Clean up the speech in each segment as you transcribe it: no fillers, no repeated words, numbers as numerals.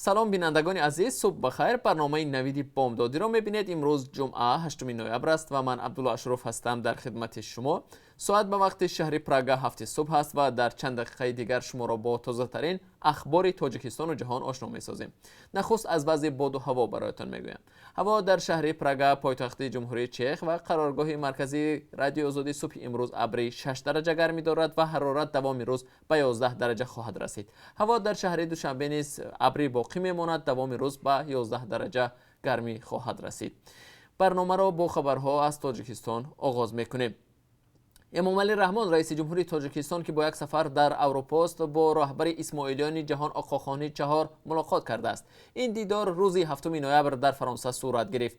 سلام بینندگان عزیز، صبح بخیر. برنامه نویدی بامدادی را میبینید. امروز جمعه 8 نوامبر است و من عبدالله اشرف هستم در خدمت شما. ساعت به وقت شهر پراگا 7 صبح است و در چند دقیقه دیگر شما را با تازه ترین اخبار تاجیکستان و جهان آشنا میسازیم. نخست از وضع باد و هوا برایتان میگویم. هوا در شهر پراگا پایتخت جمهوری چک و قرارگاه مرکزی رادیو آزادی صبح امروز ابری 6 درجه گرمی دارد و حرارت دوام روز به 11 درجه خواهد رسید. هوا در شهر دوشنبه نیز ابری باقی میماند، دوام روز به 11 درجه گرمی خواهد رسید. برنامه را با خبرها از تاجیکستان آغاز میکنیم. امامعلی رحمان رئیس جمهوری تاجیکستان که با یک سفر در اروپا است با رهبر اسماعیلیان جهان آقاخانی چهار ملاقات کرده است. این دیدار روز 7 نوامبر در فرانسه صورت گرفت.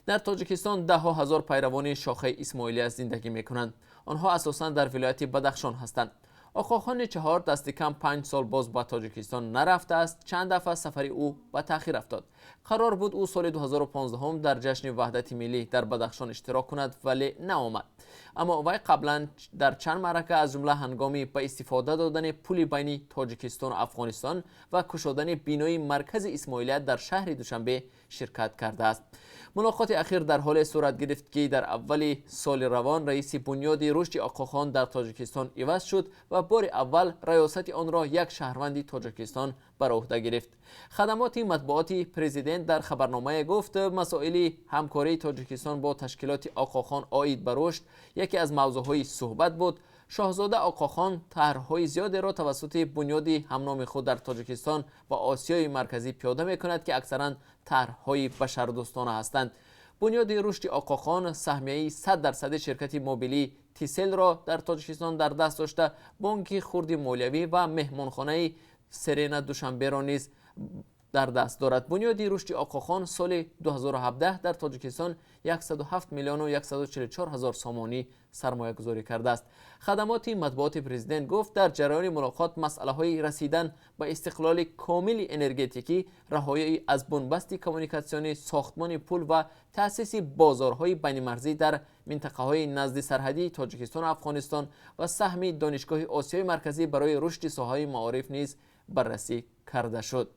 در تاجیکستان ده ها هزار پیروان شاخه اسماعیلیه زندگی میکنند. آنها اساساً در ولایت بدخشان هستند. آقاخان چهار دست کم 5 سال باز به تاجیکستان نرفته است. چند دفعه سفر او به تأخیر افتاد. قرار بود او سال 2015 در جشن وحدت ملی در بدخشان اشتراک کند ولی نآمد. اما وی قبلا در چند معرکه از جمله هنگامی به استفاده دادن پل بین تاجیکستان و افغانستان و کشادن بینای مرکز اسماعیلیه در شهر دوشنبه شرکت کرده است. ملاقات اخیر در حال صورت گرفت که در اول سال روان رئیس بنیاد رشد آقاخان در تاجیکستان عوض شد و بار اول ریاست آن را یک شهروند تاجیکستان بر عهده گرفت. خدمات مطبوعاتی پرزیدنت در خبرنامه گفت مسائل همکاری تاجیکستان با تشکیلات آقاخان عاید به رشد یکی از موضوعهای صحبت بود. شاهزاده آقاخان طرح‌های زیادی را توسط بنیاد همنام خود در تاجیکستان و آسیای مرکزی پیاده می‌کند که اکثراً طرح‌های بشردوستانه هستند. بنیاد رشد آقاخان سهمیه 100% شرکت موبیلی تیسل را در تاجیکستان در دست داشته، بانک خرد مالیوی و مهمانخانه سرنا دوشنبه را نیز در دست دارد. بنیاد رشد آقاخان سال 2017 در تاجیکستان 107 میلیون و 144 هزار سامانی سرمایه گذاری کرده است. خدمات مطبوعات پرزیدنت گفت در جریان ملاقات مسئله های رسیدن به استقلال کامل انرژتیکی، رهایی از بنبست کمیونیکاسیونی، ساختمان پل و تأسیس بازارهای بین‌مرزی در منطقه های نزد سرحدی تاجیکستان و افغانستان و سهم دانشگاه آسیای مرکزی برای رشد ساحه معارف نیز بررسی کرده شد.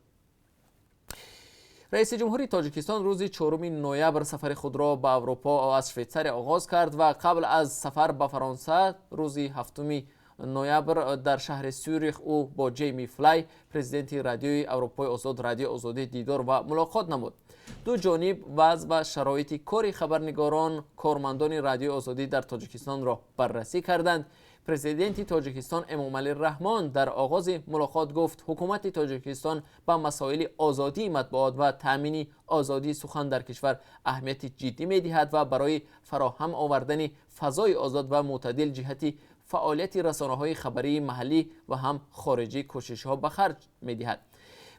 رئیس جمهوری تاجیکستان روز 4 نوامبر سفر خود را به اروپا و از شویتزر آغاز کرد و قبل از سفر به فرانسه روز 7 نوامبر در شهر سوریخ او با جیمی فلای پرزیدنت رادیوی اروپای آزاد رادیو آزادی دیدار و ملاقات نمود. دو جانب وضع و شرایط کار خبرنگاران کارمندان رادیو آزادی در تاجیکستان را بررسی کردند. پرزیدنت تاجیکستان امامعلی رحمان در آغاز ملاقات گفت حکومت تاجیکستان به مسائل آزادی مطبوعات و تامین آزادی سخن در کشور اهمیت جدی می‌دهد و برای فراهم آوردن فضای آزاد و معتدل جهت فعالیت رسانه‌های خبری محلی و هم خارجی کوشش‌ها به خرج می‌دهد.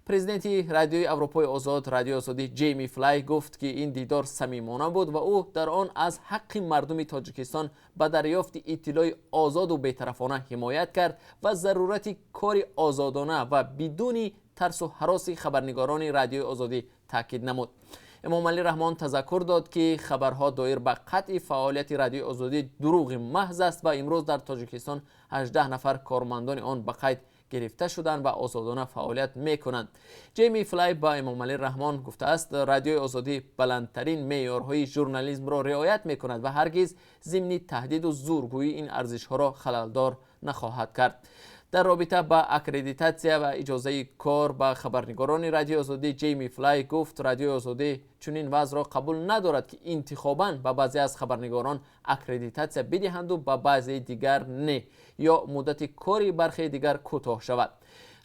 پرزیدنت رادیوی اروپای آزاد رادیو آزادی جیمی فلای گفت که این دیدار صمیمانه بود و او در آن از حق مردم تاجیکستان به دریافت اطلاع آزاد و بی‌طرفانه حمایت کرد و ضرورت کار آزادانه و بدون ترس و هراس خبرنگاران رادیو آزادی تاکید نمود. امامعلی رحمان تذکر داد که خبرها دایر به قطع فعالیت رادیو آزادی دروغ محض است و امروز در تاجیکستان 18 نفر کارمندان آن به قید گرفته شدند و آزادانه فعالیت میکنند. جیمی فلای با امامعلی رحمان گفته است رادیو آزادی بلندترین معیارهای ژورنالیسم را رعایت میکند و هرگز ضمن تهدید و زورگویی این ارزش‌ها را خللدار نخواهد کرد. در رابطه با اکریدیتاسیا و اجازه کار به خبرنگاران رادیو آزادی جیمی فلای گفت رادیو آزادی چنین وضع را قبول ندارد که انتخاباً به بعضی از خبرنگاران اکریدیتاسیا بدهند و به بعضی دیگر نه یا مدت کاری برخی دیگر کوتاه شود.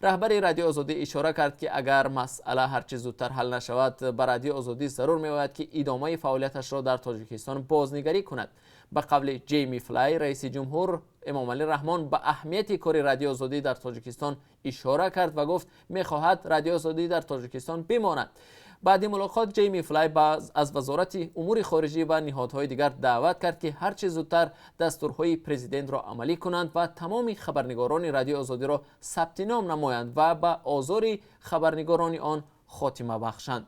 رهبر رادیو آزادی اشاره کرد که اگر مسئله هرچه زودتر حل نشود به رادیو آزادی ضرور می‌باید که ادامه فعالیتش را در تاجیکستان بازنگری کند. به قول جیمی فلای رئیس جمهور امامعلی رحمان به اهمیت کار رادیو آزادی در تاجیکستان اشاره کرد و گفت می‌خواهد رادیو آزادی در تاجیکستان بماند. بعد ملاقات جیمی فلای از وزارت امور خارجه و نهادهای دیگر دعوت کرد که هرچه زودتر دستورهای پرزیدنت را عملی کنند و تمام خبرنگاران رادیو آزادی را ثبت نام نمایند و به آزار خبرنگاران آن خاتمه بخشند.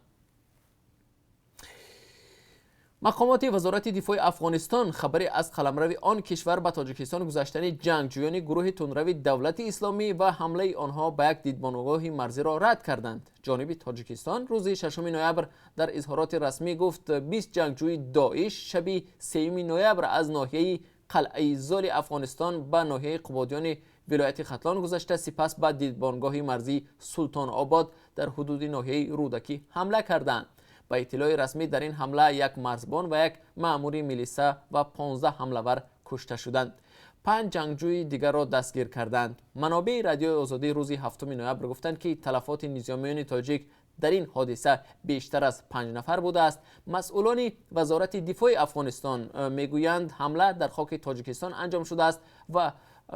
مقامات وزارت دفاع افغانستان خبری از قلمرو آن کشور به تاجیکستان گذاشتن جنگجویان گروه تندرو دولت اسلامی و حمله آنها به یک دیدبانگاه مرزی را رد کردند. جانب تاجیکستان روز 6 نوامبر در اظهارات رسمی گفت 20 جنگجوی داعش شب 3 نوامبر از ناحیه قلعه زال افغانستان به ناحیه قبادیان ولایت ختلان گذشته، سپس به دیدبانگاه مرزی سلطان آباد در حدود ناحیه رودکی حمله کردند. با اطلاع رسمی در این حمله یک مرزبان و یک مأمور میلیسا و 15 حمله‌ور کشته شدند. 5 جنگجوی دیگر را دستگیر کردند. منابع رادیو آزادی روز 7 نوامبر گفتند که تلفات نظامیان تاجیک در این حادثه بیشتر از 5 نفر بوده است. مسئولان وزارت دفاع افغانستان میگویند حمله در خاک تاجیکستان انجام شده است و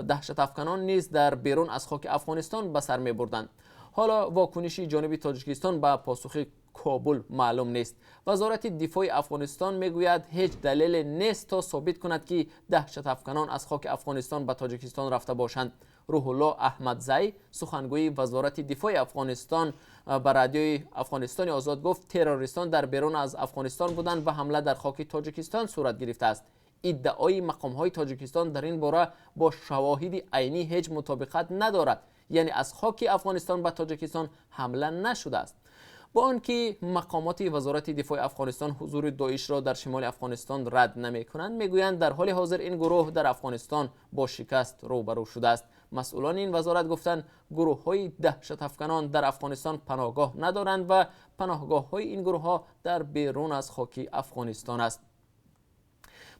دهشت افکنان نیز در بیرون از خاک افغانستان به سر میبردند. حالا واکنشی جانب تاجیکستان به پاسخ کابل معلوم نیست. وزارت دفاع افغانستان میگوید هیچ دلیل نیست تا ثابت کند که دهشت افکنان از خاک افغانستان به تاجیکستان رفته باشند. روح الله احمدزی سخنگوی وزارت دفاع افغانستان به رادیوی افغانستان آزاد گفت تروریستان در بیرون از افغانستان بودند و حمله در خاک تاجیکستان صورت گرفته است. ادعای مقام‌های تاجیکستان در این باره با شواهد عینی هیچ مطابقت ندارد، یعنی از خاک افغانستان به تاجیکستان حمله نشده است. با آنکه مقامات وزارت دفاع افغانستان حضور داعش را در شمال افغانستان رد نمی‌کنند، میگویند در حال حاضر این گروه در افغانستان با شکست روبرو شده است. مسئولان این وزارت گفتند گروه‌های دهشت افکنان در افغانستان پناهگاه ندارند و پناهگاه‌های این گروه‌ها در بیرون از خاک افغانستان است.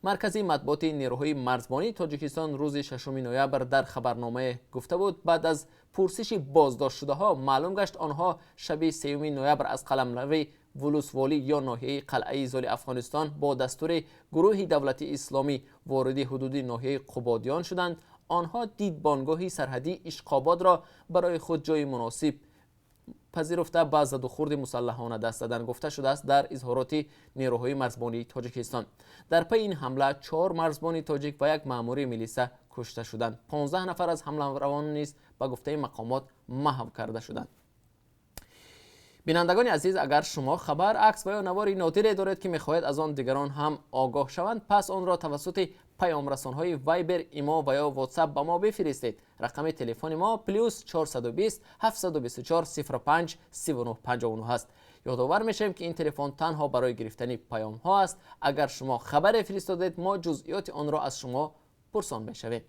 مرکزی مطبوعات نیروهای مرزبانی تاجیکستان روز 6 نوامبر در خبرنامه گفته بود بعد از پرسش بازداشت شده ها معلوم گشت آنها شب 3 نوامبر از قلمرو ولسوالی یا ناحیه قلعه زال افغانستان با دستور گروه دولت اسلامی وارد حدود ناحیه قبادیان شدند. آنها دیدبانگاه سرحدی اشقاباد را برای خود جای مناسب پذیرفته به زد و خورد مسلحانه دست دادن گفته شده است در اظهارات نیروهای مرزبانی تاجیکستان. در پی این حمله 4 مرزبان تاجیک و یک مأمور میلیسا کشته شدند. 15 نفر از حمله‌وران نیز به گفته مقامات محو کرده شدند. بینندگان عزیز، اگر شما خبر، عکس و یا نواری نادری دارید که می‌خواهید از آن دیگران هم آگاه شوند، پس آن را توسط پیام رسان‌های وایبر، ایمو و یا واتساپ به ما بفرستید. رقم تلفن ما +420 724 05 3959 است. یادآور میشیم که این تلفن تنها برای گرفتن پیام ها است. اگر شما خبر فرستادید ما جزئیات آن را از شما پرسان میشویم.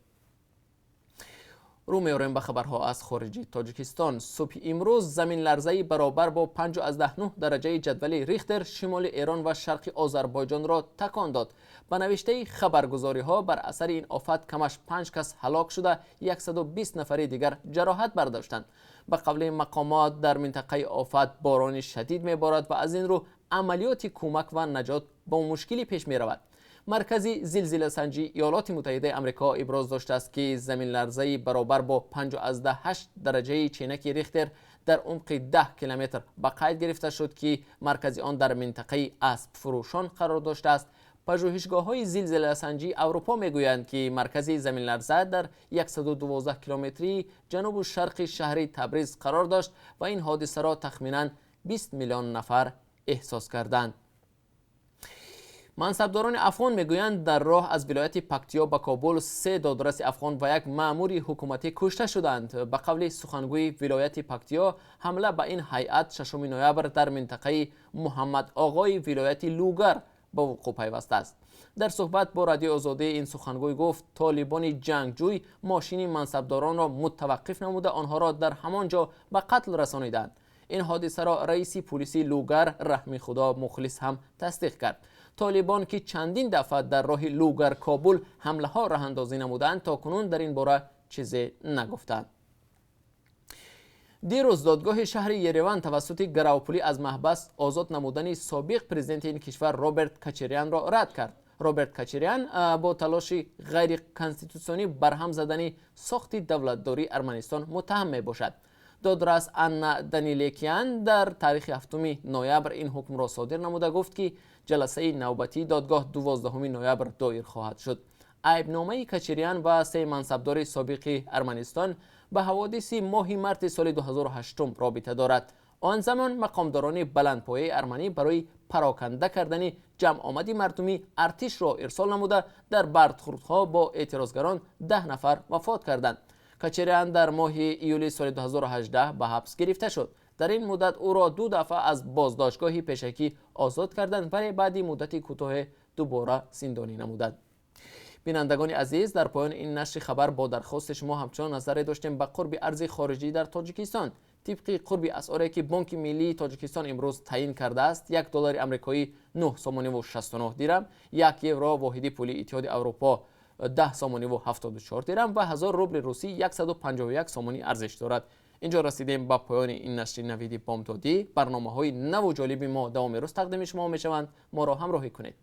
رو می‌آوریم به خبرها از خارج تاجیکستان. صبح امروز زمین لرزه‌ای برابر با 5.9 درجه جدول ریختر شمال ایران و شرق آذربایجان را تکان داد. به نوشته خبرگزاری‌ها بر اثر این آفت کمش 5 کس هلاک شده، 120 نفر دیگر جراحت برداشتند. به قول مقامات در منطقه آفت باران شدید می‌بارد و از این رو عملیات کمک و نجات با مشکلی پیش می‌رود. مرکزی زلزله سنجی ایالات متحده آمریکا ابراز داشته است که زمین لرزه‌ای برابر با 5.8 درجه چینک ریختر در عمق 10 کیلومتر به قید گرفته شد که مرکز آن در منطقه اسب فروشان قرار داشته است. پژوهشگاه‌های زلزله سنجی اروپا میگویند که مرکز زمین لرزه در 112 کیلومتری جنوب و شرق شهر تبریز قرار داشت و این حادثه را تخمیناً 20 میلیون نفر احساس کردند. منصبداران افغان میگویند در راه از ولایت پکتیا به کابل 3 دادرس افغان و یک مأمور حکومتی کشته شدند. به قول سخنگوی ولایت پکتیا، حمله به این هیئت 6 نوامبر در منطقه محمد آقای ولایت لوگر به وقوع پیوسته است. در صحبت با رادیو آزادی این سخنگوی گفت طالبان جنگجوی ماشین منصبداران را متوقف نموده آنها را در همانجا به قتل رسانیدند. این حادثه را رئیس پلیس لوگر رحمی خدا مخلص هم تصدیق کرد. طالبان که چندین دفعه در راه لوگر کابل حمله ها راه اندازی نمودند تا کنون در این باره چیزی نگفتند. دیروز دادگاه شهر یریوان توسط گراوپولی از محبس آزاد نمودن سابق پرزیدنت این کشور رابرت کاچریان را رد کرد. رابرت کاچریان با تلاش غیر کانستیتوسیونی برهم زدن ساخت دولتداری ارمنستان متهم می باشد. دادرس انا دانیلیکیان در تاریخ 7 نوامبر این حکم را صادر نموده گفت که جلسه نوبتی دادگاه 12 نوامبر دایر خواهد شد. عیبنامه کاچریان و 3 منصبدار سابق ارمنستان به حوادث ماه مارس سال 2008 رابطه دارد. آن زمان مقامداران بلندپایه ارمنی برای پراکنده کردن جمع آمدی مردمی ارتش را ارسال نموده در برخوردها با اعتراضگران 10 نفر وفات کردند. کچریان در ماه ایول سال 2018 به حبس گرفته شد. در این مدت او را 2 دفعه از بازداشتگاه پیشکی آزاد کردند ولی بعدی مدتی کوتاه دوباره زندانی نمودند. بینندگان عزیز، در پایان این نشر خبر با درخواست شما همچنان نظر داشتیم به قرب ارز خارجی در تاجیکستان. طبق قرب اسعاری که بانک ملی تاجیکستان امروز تعیین کرده است، 1 دلار آمریکایی 9 سومانی و 69 درم، 1 یورو واحد پول اتحاد اروپا 10 سومانی و 74 درم و 1000 روبل روسی 151 سومانی ارزش دارد. اینجا رسیدیم به پایان این نشر نوید بامدادی. برنامه‌های نو و جالب ما دوام روز تقدیم شما می‌شوند. ما را همراهی کنید.